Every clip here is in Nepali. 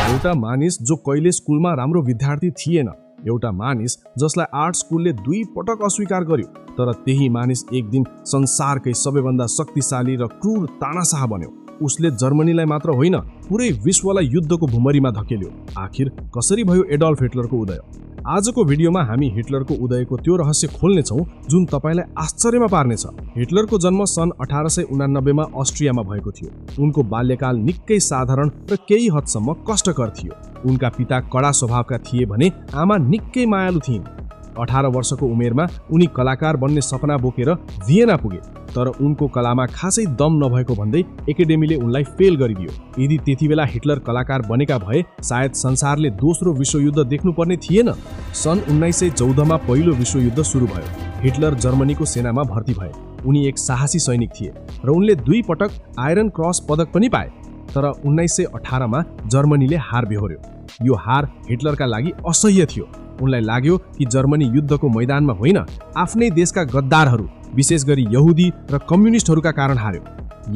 एउटा मानिस जो कहिले स्कुलमा राम्रो विद्यार्थी थिएन, एउटा मानिस जसलाई आर्ट स्कुलले 2 पटक अस्वीकार गर्यो, तर त्यही मानिस एक दिन संसारकै सबैभन्दा शक्तिशाली र क्रूर तानाशाह बन्यो। उसले जर्मनीलाई मात्र होइन, पुरै विश्वलाई युद्धको भुमरीमा धकेल्यो। आखिर कसरी भयो एडल्फ हिटलरको उदय? आजको भिडियोमा हामी हिटलरको उदयको त्यो रहस्य खोल्नेछौँ जुन तपाईलाई आश्चर्यमा पार्नेछ। हिटलरको जन्म सन् 1889 मा अस्ट्रियामा भएको थियो। उनको बाल्यकाल निकै साधारण र केही हदसम्म कष्टकर थियो। उनका पिता कडा स्वभावका थिए भने आमा निकै मायालु थिइन्। 18 वर्षको उमेरमा उनी कलाकार बन्ने सपना बोकेर भियना पुगे, तर उनको कलामा खासै दम नभएको भन्दै एकाडेमीले उनलाई फेल गरिदियो। यदि त्यतिबेला हिटलर कलाकार बनेका भए सायद संसारले दोस्रो विश्वयुद्ध देख्नुपर्ने थिएन। सन् 1914 मा पहिलो विश्वयुद्ध सुरु भयो। हिटलर जर्मनीको सेनामा भर्ती भए। उनी एक साहसी सैनिक थिए र उनले 2 पटक आयरन क्रस पदक पनि पाए। तर 1918 मा जर्मनीले हार बेहोर्यो। यो हार हिटलरका लागि असह्य थियो। उनलाई लाग्यो कि जर्मनी युद्धको मैदानमा होइन, आफ्नै देशका गद्दारहरू, विशेष गरी यहुदी र कम्युनिस्टहरूका कारण हार्यो।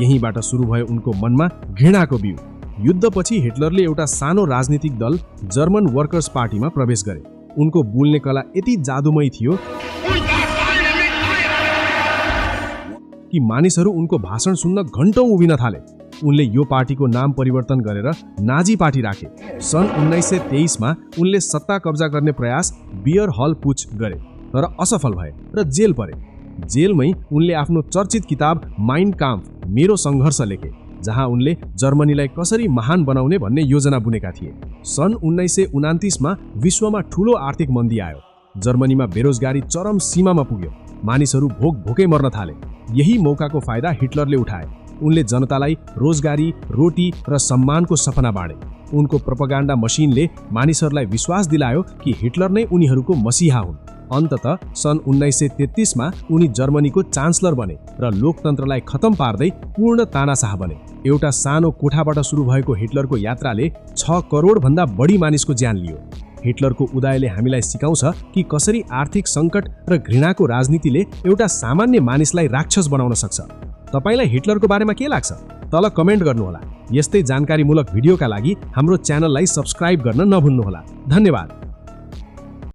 यहीँबाट सुरु भयो उनको मनमा घृणाको बिउ। युद्धपछि हिटलरले एउटा सानो राजनीतिक दल जर्मन वर्कर्स पार्टीमा प्रवेश गरे। उनको बोल्ने कला यति जादुमय थियो कि मानिसहरू उनको भाषण सुन्न घण्टौं उभिन थाले। उनले यो पार्टीको नाम परिवर्तन गरेर नाजी पार्टी राखे। सन् 1923 मा उनले सत्ता कब्जा गर्ने प्रयास बियर हल पुच गरे, तर असफल भए र जेल परे। जेलमै उनले आफ्नो चर्चित किताब माइन काम्फ मेरो सङ्घर्ष लेखे, जहाँ उनले जर्मनीलाई कसरी महान बनाउने भन्ने योजना बुनेका थिए। सन् 1929 मा विश्वमा ठूलो आर्थिक मन्दी आयो। जर्मनीमा बेरोजगारी चरम सीमामा पुग्यो। मानिसहरू भोकै मर्न थाले। यही मौकाको फाइदा हिटलरले उठाए। उनले जनतालाई रोजगारी, रोटी र सम्मानको सपना बाँडे। उनको प्रोपागान्डा मसिनले मानिसहरूलाई विश्वास दिलायो कि हिटलर नै उनीहरूको मसिहा हुन्। अन्ततः सन् 1933 मा उनी जर्मनीको चान्सलर बने र लोकतन्त्रलाई खतम पार्दै पूर्ण तानाशाह बने। एउटा सानो कोठाबाट सुरु भएको हिटलरको यात्राले 6 करोड भन्दा बढी मानिसको ज्यान लियो। हिटलरको उदयले हामीलाई सिकाउँछ कि कसरी आर्थिक सङ्कट र घृणाको राजनीतिले एउटा सामान्य मानिसलाई राक्षस बनाउन सक्छ। तपाईलाई हिटलरको बारेमा के लाग्छ? तल कमेन्ट गर्नुहोला। यस्तै जानकारीमूलक भिडियोका लागि हाम्रो च्यानललाई सब्स्क्राइब गर्न नभुल्नुहोला। धन्यवाद।